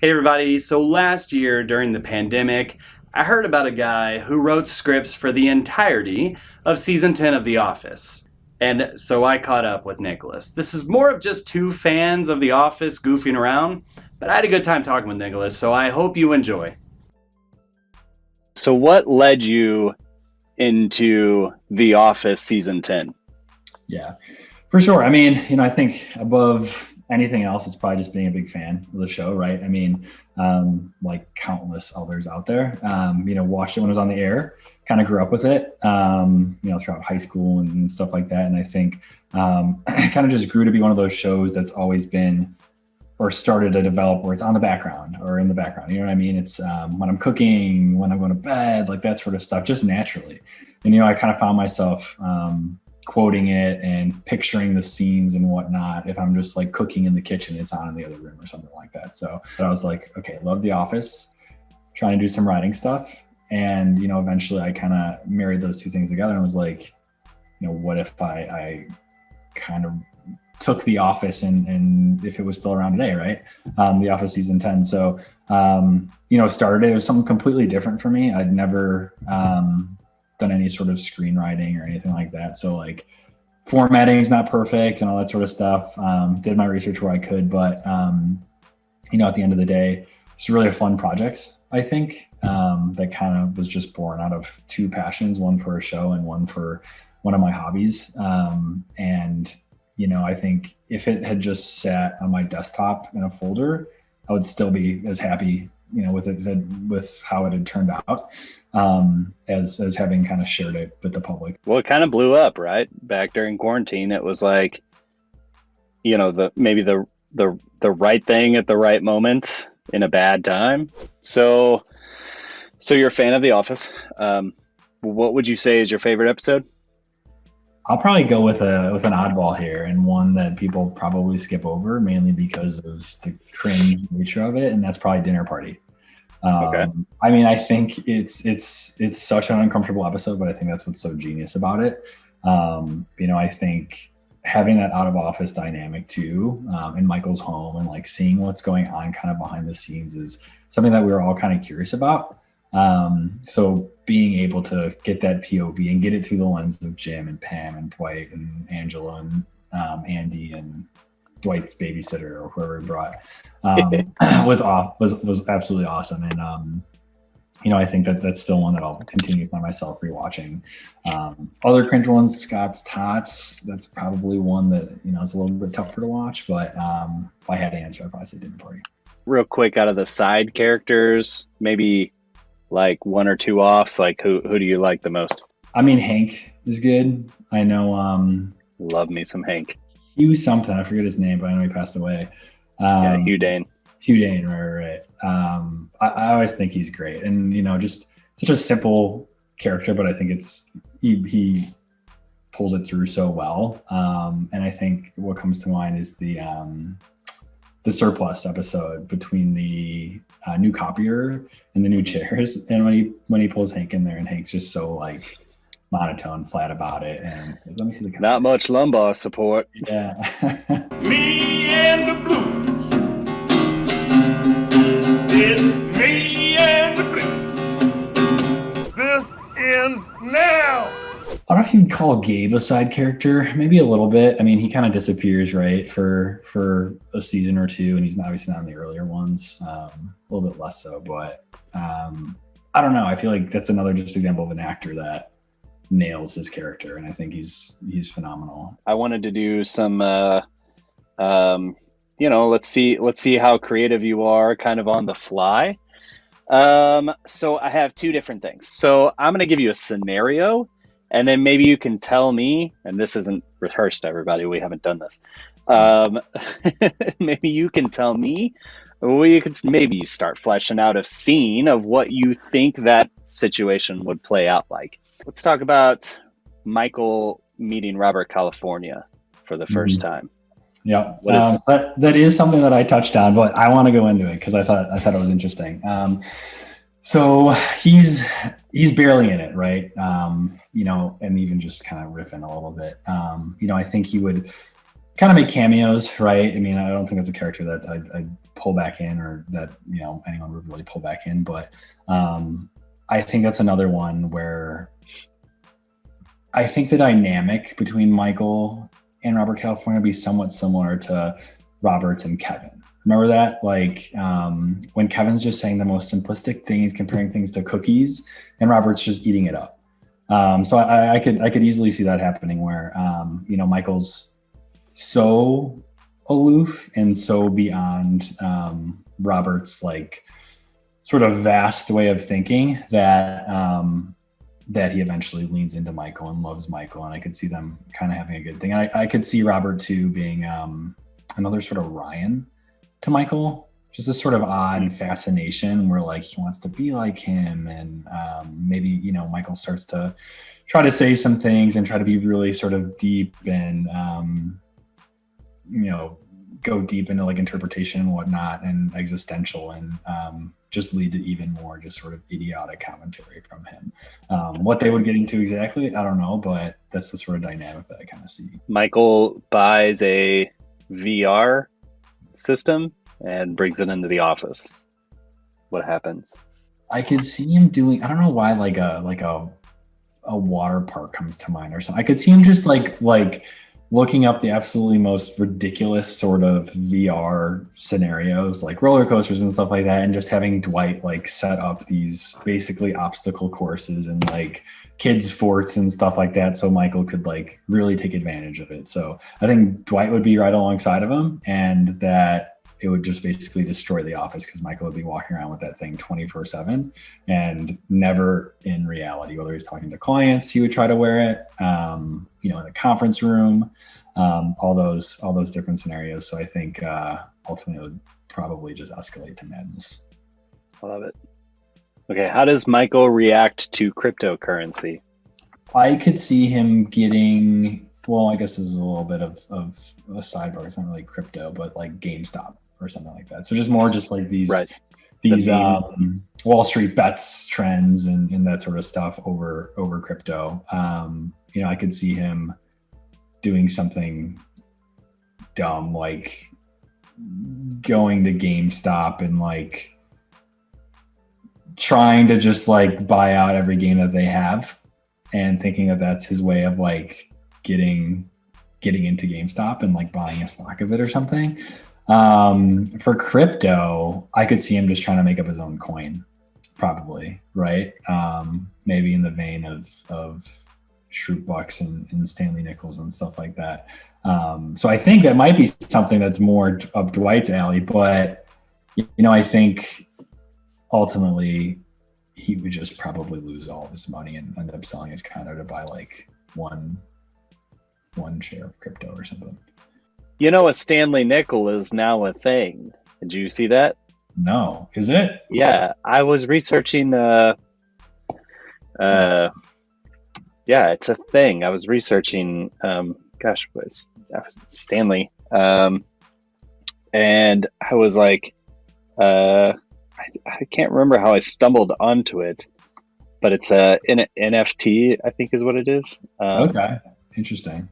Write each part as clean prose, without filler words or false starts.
Hey everybody, so last year during the pandemic, I heard about a guy who wrote scripts for the entirety of season 10 of The Office. And so I caught up with Nicholas. This is more of just two fans of The Office goofing around, but I had a good time talking with Nicholas, so I hope you enjoy. So what led you into The Office season 10? Yeah, for sure. I mean, I think above anything else, it's probably just being a big fan of the show, right? I mean, like countless others out there, watched it when it was on the air, kind of grew up with it, throughout high school and stuff like that. And I think it kind of just grew to be one of those shows that's always been or started to develop where it's on the background or in the background. You know what I mean? It's when I'm cooking, when I'm going to bed, like that sort of stuff, just naturally. And, I kind of found myself quoting it and picturing the scenes and whatnot. If I'm just like cooking in the kitchen, it's on in the other room or something like that. So I was like, okay, love The Office, trying to do some writing stuff. And, eventually I kind of married those two things together and was like, what if I kind of took The Office and if it was still around today, right? The Office season 10. So, started, it was something completely different for me. I'd never done any sort of screenwriting or anything like that. So like formatting is not perfect and all that sort of stuff. Did my research where I could, but, at the end of the day, it's really a fun project, I think, that kind of was just born out of two passions, one for a show and one for one of my hobbies. I think if it had just sat on my desktop in a folder, I would still be as happy, with how it had turned out, as having kind of shared it with the public. Well, it kind of blew up, right? Back during quarantine, it was like, the right thing at the right moment in a bad time. So you're a fan of The Office. What would you say is your favorite episode? I'll probably go with an oddball here, and one that people probably skip over mainly because of the cringe nature of it, and that's probably Dinner Party. Okay. I mean, I think it's such an uncomfortable episode, but I think that's what's so genius about it. I think having that out of office dynamic too, in Michael's home and like seeing what's going on kind of behind the scenes is something that we were all kind of curious about. So being able to get that POV and get it through the lens of Jim and Pam and Dwight and Angela and Andy and Dwight's babysitter or whoever he brought was absolutely awesome. And I think that's still one that I'll continue to find myself rewatching. Other cringe ones, Scott's Tots, that's probably one that is a little bit tougher to watch. But if I had to answer, I'd probably say Dinner Party. Real quick, out of the side characters, maybe like one or two offs, like who do you like the most? I mean, Hank is good. I know. Love me some Hank. Hugh something, I forget his name, but I know he passed away. Hugh Dane. Hugh Dane, right. I always think he's great, and just such a simple character, but I think he pulls it through so well. And I think what comes to mind is the surplus episode between the new copier and the new chairs, and when he pulls Hank in there, and Hank's just so like monotone, flat about it, and it's like, let me see the copier. Not much lumbar support. Yeah. Me and the blues. It's me and the blues. This ends now. I don't know if you'd call Gabe a side character, maybe a little bit. I mean, he kind of disappears, right, for a season or two, and he's obviously not in the earlier ones, a little bit less so. But I don't know. I feel like that's another just example of an actor that nails his character, and I think he's phenomenal. I wanted to do some, let's see how creative you are, kind of on the fly. So I have two different things. So I'm going to give you a scenario. And then maybe you can tell me, and this isn't rehearsed, everybody, we haven't done this. Maybe you can tell me, or you could maybe start fleshing out a scene of what you think that situation would play out like. Let's talk about Michael meeting Robert California for the first time. Yeah, that is something that I touched on, but I want to go into it because I thought it was interesting. So he's barely in it, right? And even just kind of riffing a little bit. I think he would kind of make cameos, right? I mean, I don't think that's a character that I'd pull back in, or that, you know, anyone would really pull back in. But I think that's another one where I think the dynamic between Michael and Robert California would be somewhat similar to Robert's and Kevin. Remember that? Like when Kevin's just saying the most simplistic thing, he's comparing things to cookies, and Robert's just eating it up. So I could easily see that happening where, you know, Michael's so aloof and so beyond Robert's like sort of vast way of thinking that that he eventually leans into Michael and loves Michael, and I could see them kind of having a good thing. And I could see Robert too being another sort of Ryan to Michael, just this sort of odd fascination where like he wants to be like him, and maybe, you know, Michael starts to try to say some things and try to be really sort of deep and you know, go deep into like interpretation and whatnot and existential, and just lead to even more just sort of idiotic commentary from him. What they would get into exactly, I don't know, but that's the sort of dynamic that I kind of see. Michael buys a VR system and brings it into the office. What happens? I could see him doing, I don't know why, like a water park comes to mind or something. I could see him just like looking up the absolutely most ridiculous sort of VR scenarios, like roller coasters and stuff like that, and just having Dwight like set up these basically obstacle courses and like kids forts and stuff like that, so Michael could like really take advantage of it. So I think Dwight would be right alongside of him, and that it would just basically destroy the office because Michael would be walking around with that thing 24/7, and never in reality, whether he's talking to clients, he would try to wear it, you know, in a conference room, all those different scenarios. So I think ultimately it would probably just escalate to madness. I love it. Okay, how does Michael react to cryptocurrency? I could see him getting, well, I guess this is a little bit of a sidebar. It's not really crypto, but like GameStop or something like that. So just more just like these Wall Street bets trends and that sort of stuff over crypto. You know, I could see him doing something dumb, like going to GameStop and like trying to just like buy out every game that they have, and thinking that that's his way of like getting into GameStop and like buying a stock of it or something. For crypto, I could see him just trying to make up his own coin, probably, right? Maybe in the vein of Shroot Bucks and Stanley Nichols and stuff like that. So I think that might be something that's more up Dwight's alley, but you know, I think ultimately he would just probably lose all of his money and end up selling his condo to buy like one share of crypto or something. You know, a Stanley Nickel is now a thing. Did you see that? No, is it? Yeah, I was researching. Yeah, it's a thing. I was researching. Stanley, and I was like, I can't remember how I stumbled onto it, but it's a NFT, I think is what it is. Okay, interesting.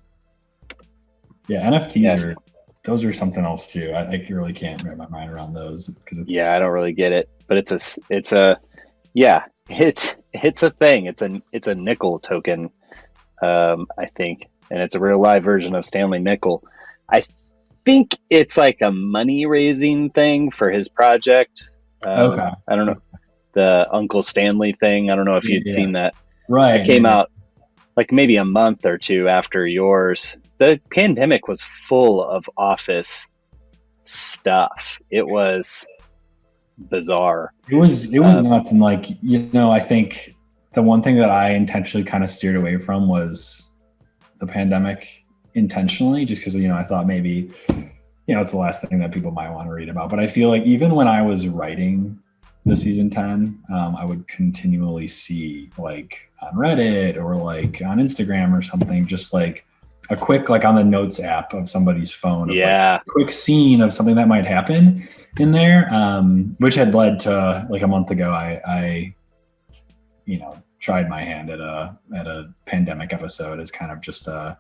Yeah, NFTs those are something else too. I really can't wrap my mind around those because it's, I don't really get it, but it's a thing. It's a nickel token, I think, and it's a real live version of Stanley Nickel. I think it's like a money raising thing for his project. Okay. I don't know, the Uncle Stanley thing. I don't know if you'd seen that. Right. It came out like maybe a month or two after yours. The pandemic was full of office stuff. It was bizarre. It was nuts. And like, you know, I think the one thing that I intentionally kind of steered away from was the pandemic intentionally, just because, you know, I thought maybe, you know, it's the last thing that people might want to read about. But I feel like even when I was writing the season 10, I would continually see like on Reddit or like on Instagram or something, just like a quick, like on the notes app of somebody's phone, of, like, a quick scene of something that might happen in there, which had led to like a month ago, I you know, tried my hand at a pandemic episode as kind of just a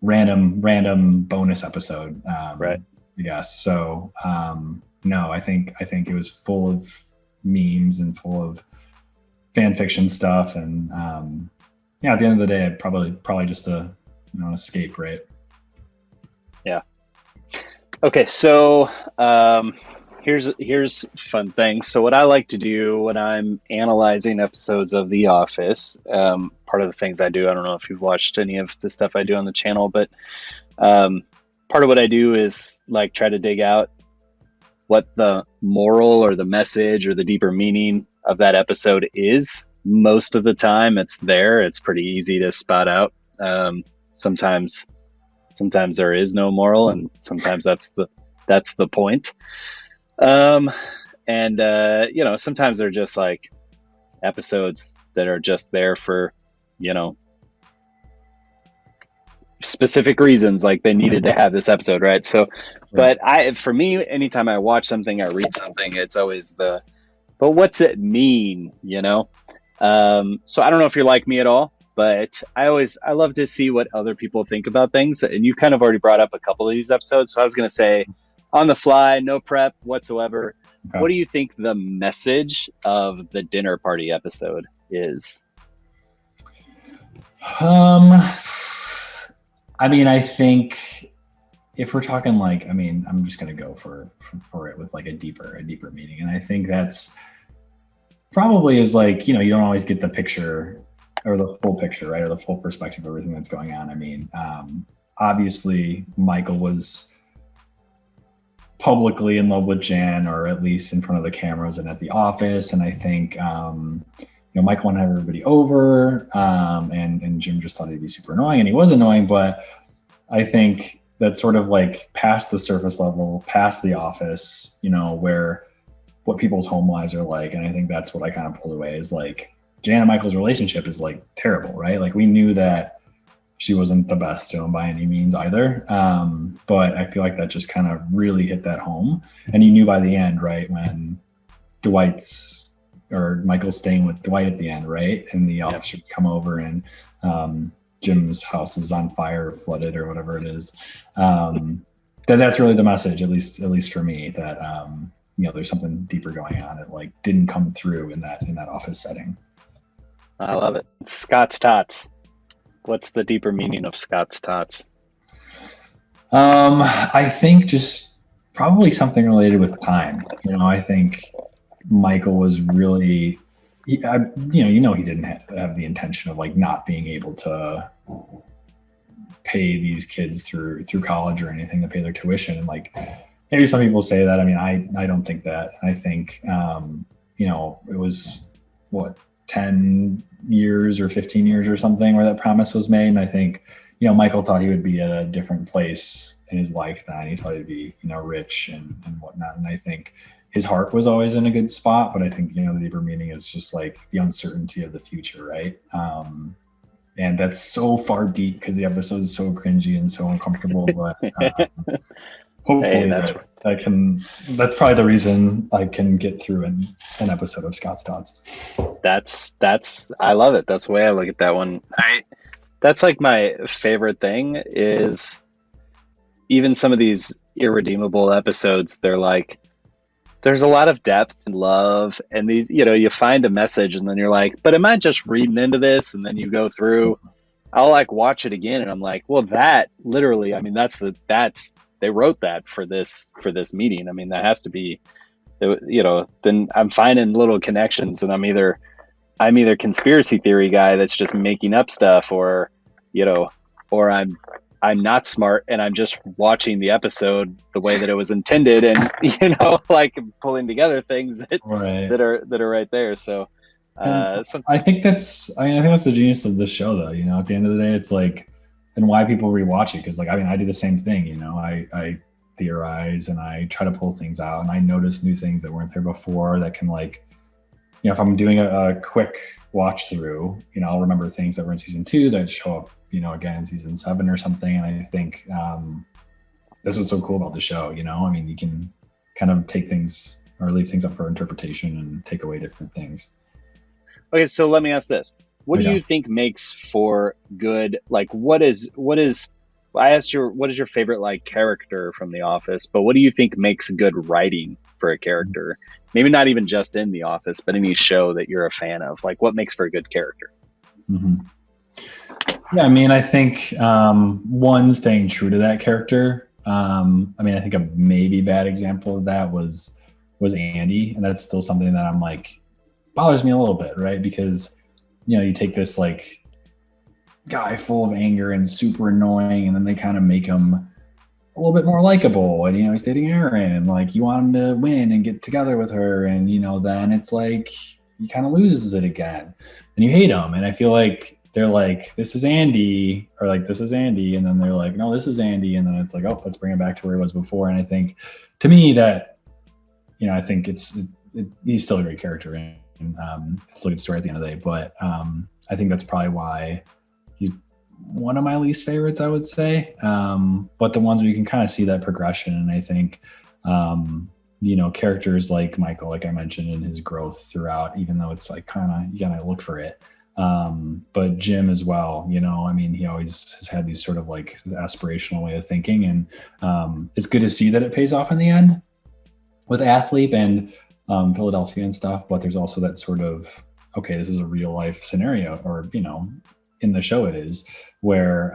random bonus episode. Right. Yes. So no, I think it was full of memes and full of fan fiction stuff, and yeah, at the end of the day, probably just an escape, right? Yeah. Okay, so here's fun thing. So what I like to do when I'm analyzing episodes of The Office, part of the things I do, I don't know if you've watched any of the stuff I do on the channel, but part of what I do is like try to dig out what the moral or the message or the deeper meaning of that episode is. Most of the time it's there. It's pretty easy to spot out. Sometimes there is no moral, and sometimes that's the point. Sometimes they're just like episodes that are just there for, specific reasons, like they needed to have this episode, right? So, but for me, anytime I watch something, I read something, it's always but what's it mean, So I don't know if you're like me at all, but I love to see what other people think about things. And you kind of already brought up a couple of these episodes. So I was going to say, on the fly, no prep whatsoever. Okay. What do you think the message of the dinner party episode is? I think if we're talking I'm just going to go for it with like a deeper meaning. And I think that's probably is like, you don't always get the picture or the full picture, right? Or the full perspective of everything that's going on. Obviously Michael was publicly in love with Jan, or at least in front of the cameras and at the office. And I think, Michael wanted to have everybody over, and Jim just thought he'd be super annoying, and he was annoying. But I think that's sort of like past the surface level, past the office, where what people's home lives are like. And I think that's what I kind of pulled away is like Jan and Michael's relationship is like terrible, right? Like we knew that she wasn't the best to him by any means either. But I feel like that just kind of really hit that home. And you knew by the end, right, when Michael's staying with Dwight at the end, right? And the officer would come over and Jim's house is on fire, flooded, or whatever it is. That's really the message, at least for me, that there's something deeper going on that like didn't come through in that office setting. I love it. Scott's Tots. What's the deeper meaning of Scott's Tots? I think just probably something related with time. I think Michael was really, he didn't have the intention of like not being able to pay these kids through college or anything, to pay their tuition. And like, maybe some people say that. I don't think that. I think, it was 10 years or 15 years or something where that promise was made. And I think, Michael thought he would be at a different place in his life then. He thought he'd be, rich and whatnot. And I think his heart was always in a good spot, but I think, the deeper meaning is just like the uncertainty of the future, right? And that's so far deep because the episode is so cringy and so uncomfortable, but hopefully that's probably the reason I can get through an episode of Scott's Tots. I love it. That's the way I look at that one. That's like my favorite thing is even some of these irredeemable episodes, they're like, there's a lot of depth and love, and these, you find a message and then you're like, but am I just reading into this? And then you go through, I'll like watch it again and I'm like, well, that literally, they wrote that for this meeting. That has to be, then I'm finding little connections, and I'm either conspiracy theory guy that's just making up stuff, or I'm not smart and I'm just watching the episode the way that it was intended, and like pulling together things that are right there. So I think that's the genius of this show, though. At the end of the day, it's like, and why people rewatch it, because I do the same thing. I theorize and I try to pull things out, and I notice new things that weren't there before that can, like, if I'm doing a quick watch through, I'll remember things that were in season 2 that show up, again in season 7 or something. And I think that's what's so cool about the show. You can kind of take things or leave things up for interpretation and take away different things. Okay, so let me ask this. What do you think makes for good, like, what is I asked you, what is your favorite like character from The Office, but what do you think makes good writing for a character? Maybe not even just in The Office, but any show that you're a fan of. Like, what makes for a good character? Mm-hmm. Yeah, I mean, I think one, staying true to that character. I mean, I think a maybe bad example of that was Andy, and that's still something that I'm like bothers me a little bit, right? Because you take this like guy full of anger and super annoying, and then they kind of make him a little bit more likable, and he's dating Erin, and like you want him to win and get together with her, and then it's like he kind of loses it again, and you hate him. And I feel like they're like, this is Andy, or like, this is Andy. And then they're like, no, this is Andy. And then it's like, oh, let's bring him back to where he was before. And I think, to me, that, I think he's still a great character, and it's still a good story at the end of the day. But I think that's probably why he's one of my least favorites, I would say. But the ones where you can kind of see that progression. And I think, characters like Michael, like I mentioned, in his growth throughout, even though it's like kind of, you gotta look for it. But Jim as well, I mean, he always has had these sort of like aspirational way of thinking, and it's good to see that it pays off in the end with Athlete and Philadelphia and stuff. But there's also that sort of, okay, this is a real life scenario, or in the show it is, where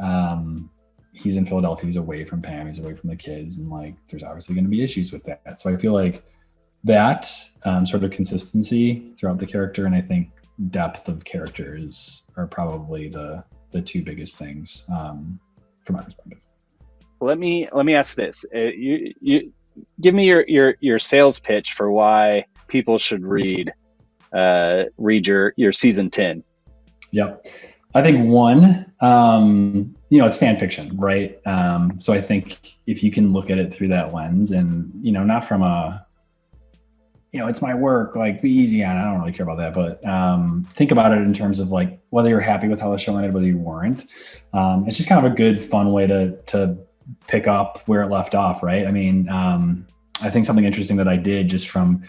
he's in Philadelphia, he's away from Pam, he's away from the kids, and like there's obviously going to be issues with that. So I feel like that sort of consistency throughout the character, and I think depth of characters are probably the two biggest things from my perspective. Let me ask this: you give me your sales pitch for why people should read your season 10. Yep, I think one, it's fan fiction, right? So I think if you can look at it through that lens, and not from a it's my work, like be easy on it. I don't really care about that, but think about it in terms of like whether you're happy with how the show ended, whether you weren't. It's just kind of a good, fun way to pick up where it left off, right? I mean, I think something interesting that I did just from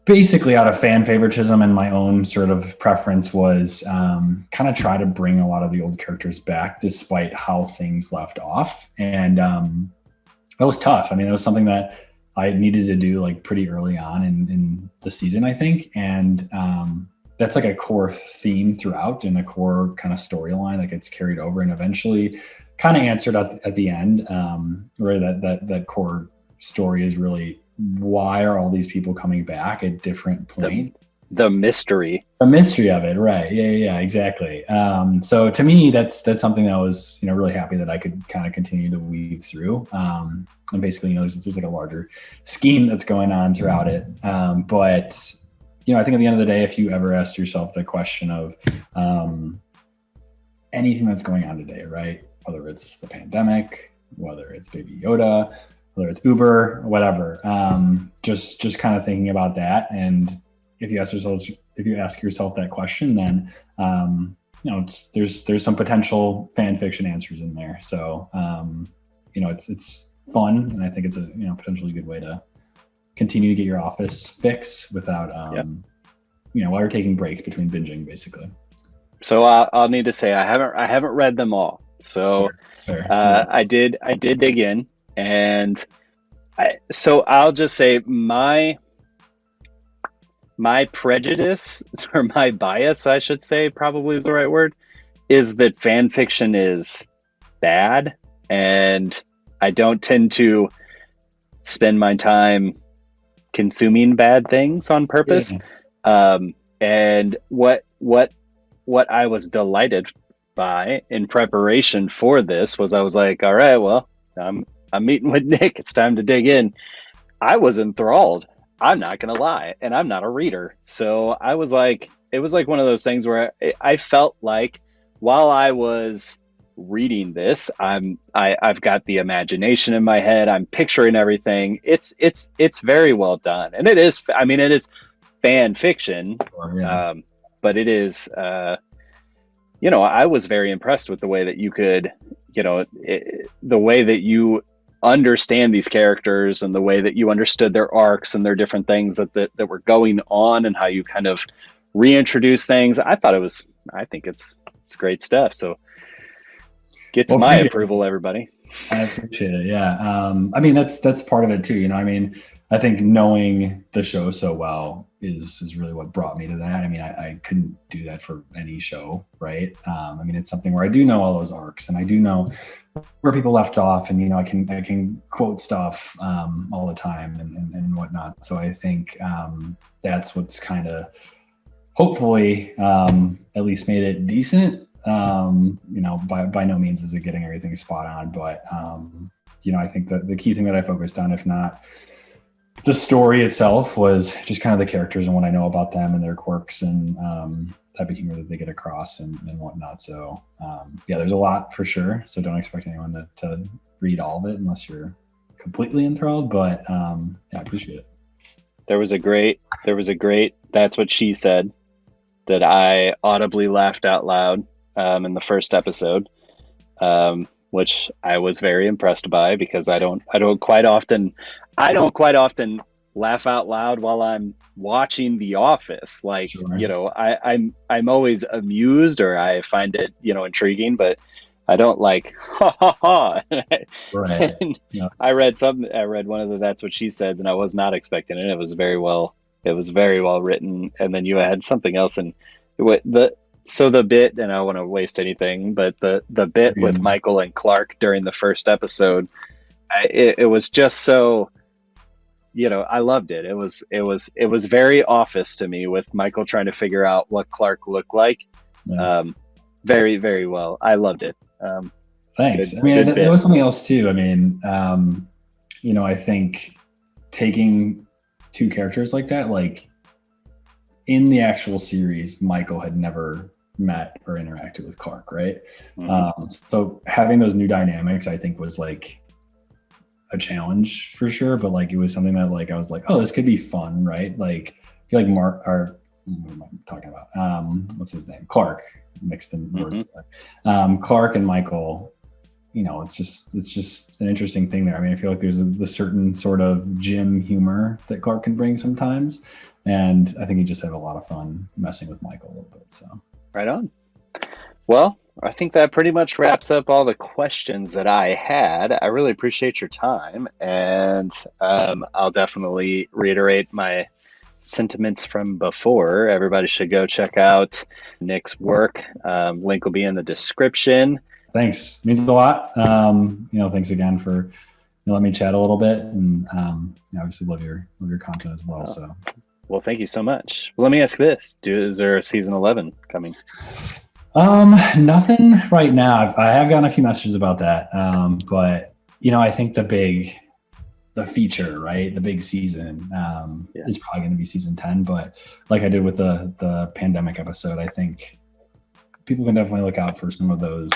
basically out of fan favoritism and my own sort of preference was kind of try to bring a lot of the old characters back despite how things left off. And that was tough. I mean, it was something that I needed to do like pretty early on in the season, I think. And that's like a core theme throughout, and a core kind of storyline that gets carried over and eventually kind of answered at the end. Where that core story is really, why are all these people coming back at different points? The mystery. The mystery of it, right? Yeah, exactly. So to me, that's something that I was really happy that I could kind of continue to weave through. And basically, there's like a larger scheme that's going on throughout it. But I think at the end of the day, if you ever asked yourself the question of anything that's going on today, right? Whether it's the pandemic, whether it's Baby Yoda, whether it's Uber, whatever, just kind of thinking about that. And if you ask yourself that question, then there's some potential fan fiction answers in there. So it's fun, and I think it's a potentially good way to continue to get your Office fix without while you're taking breaks between binging, basically. So I'll need to say I haven't read them all. So Fair. I did dig in, and so I'll just say my prejudice, or my bias, I should say, probably is the right word, is that fan fiction is bad, and I don't tend to spend my time consuming bad things on purpose. Yeah. And what I was delighted by in preparation for this was, I was like, all right, well, I'm meeting with Nick. It's time to dig in. I was enthralled. I'm not going to lie. And I'm not a reader. So I was like, it was like one of those things where I felt like while I was reading this, I've got the imagination in my head. I'm picturing everything. It's very well done. And it is fan fiction. Sure, yeah. But it is, I was very impressed with the way that you could, the way that you understand these characters, and the way that you understood their arcs and their different things that were going on, and how you kind of reintroduce things. I think it's great stuff. So Gets Well, my thank you. approval, everybody. I appreciate it. Yeah. I mean, that's part of it too. I mean, I think knowing the show so well is really what brought me to that. I mean, I couldn't do that for any show, right? I mean, it's something where I do know all those arcs, and I do know where people left off, and I can quote stuff all the time and whatnot. So I think that's what's kind of hopefully at least made it decent. By no means is it getting everything spot on, but I think that the key thing that I focused on, if not the story itself, was just kind of the characters and what I know about them and their quirks and type of humor that they get across and whatnot. So there's a lot for sure. So don't expect anyone to read all of it unless you're completely enthralled. But I appreciate it. There was a great "That's what she said" that I audibly laughed out loud in the first episode, which I was very impressed by, because I don't quite often laugh out loud while I'm watching The Office. Like, Sure. I'm always amused, or I find it, intriguing, but I don't like ha ha ha. Right. And Yeah. I read one of the "That's what she said," and I was not expecting it. It was very well written. And then you had something else, and the bit, and I don't want to waste anything, but the bit with Michael and Clark during the first episode, it was just so, I loved it. It was very Office to me, with Michael trying to figure out what Clark looked like. Yeah. Very, very well. I loved it. Thanks. Good- I mean, good there bit. was something else too. I mean, I think taking two characters like that, like in the actual series, Michael had never met or interacted with Clark, right? Mhm. So having those new dynamics, I think, was like a challenge for sure. But like, it was something that like I was like, oh, this could be fun, right? Like, I feel like what am I talking about? What's his name? Clark, mixed in words. Clark and Michael, it's just an interesting thing there. I mean, I feel like there's a certain sort of gym humor that Clark can bring sometimes, and I think he just had a lot of fun messing with Michael a little bit. So Right on. Well, I think that pretty much wraps up all the questions that I had. I really appreciate your time, and I'll definitely reiterate my sentiments from before. Everybody should go check out Nick's work. Link will be in the description. thanks, means a lot. Thanks again for letting me chat a little bit, and obviously love your content as well. So. Well, thank you so much. Well, let me ask this: is there a season 11 coming? Nothing right now. I have gotten a few messages about that, but I think the feature, right, the big season is probably going to be season 10. But like I did with the pandemic episode, I think people can definitely look out for some of those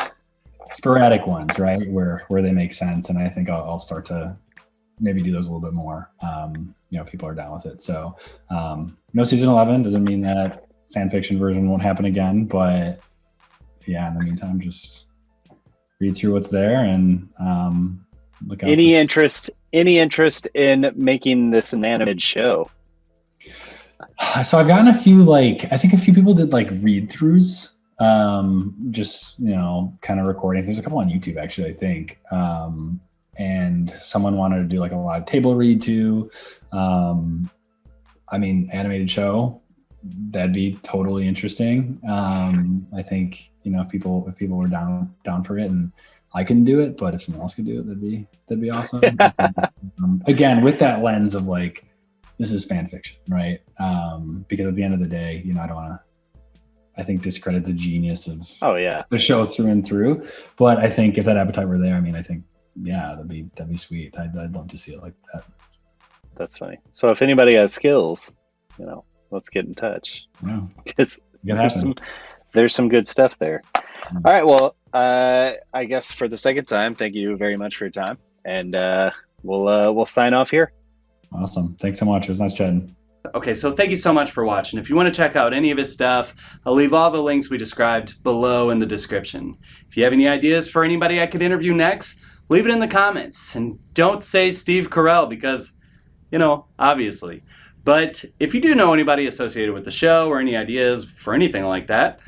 sporadic ones, right, where they make sense. And I think I'll start to maybe do those a little bit more. People are down with it. So no season 11 doesn't mean that fan fiction version won't happen again, but yeah, in the meantime, just read through what's there and look out. Any interest in making this an animated show? So I've gotten a few, I think a few people did read throughs, just kind of recordings. There's a couple on YouTube actually, I think. And someone wanted to do a live table read too. Animated show, that'd be totally interesting. I think if people were down for it, and I couldn't do it, but if someone else could do it, that'd be awesome. Again, with that lens of this is fan fiction, right? Because at the end of the day, I don't want to, I think, discredit the genius of the show through and through. But I think if that appetite were there, I think, yeah, that'd be sweet. I'd love to see it like that. That's funny. So if anybody has skills, let's get in touch. Yeah. Because there's some good stuff there. All right. Well, I guess for the second time, thank you very much for your time, and we'll sign off here. Awesome. Thanks so much. It was nice chatting. Okay, so thank you so much for watching. If you want to check out any of his stuff, I'll leave all the links we described below in the description. If you have any ideas for anybody I could interview next, leave it in the comments. And don't say Steve Carell because, obviously. But if you do know anybody associated with the show or any ideas for anything like that,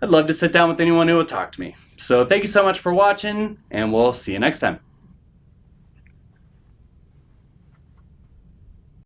I'd love to sit down with anyone who will talk to me. So thank you so much for watching, and we'll see you next time.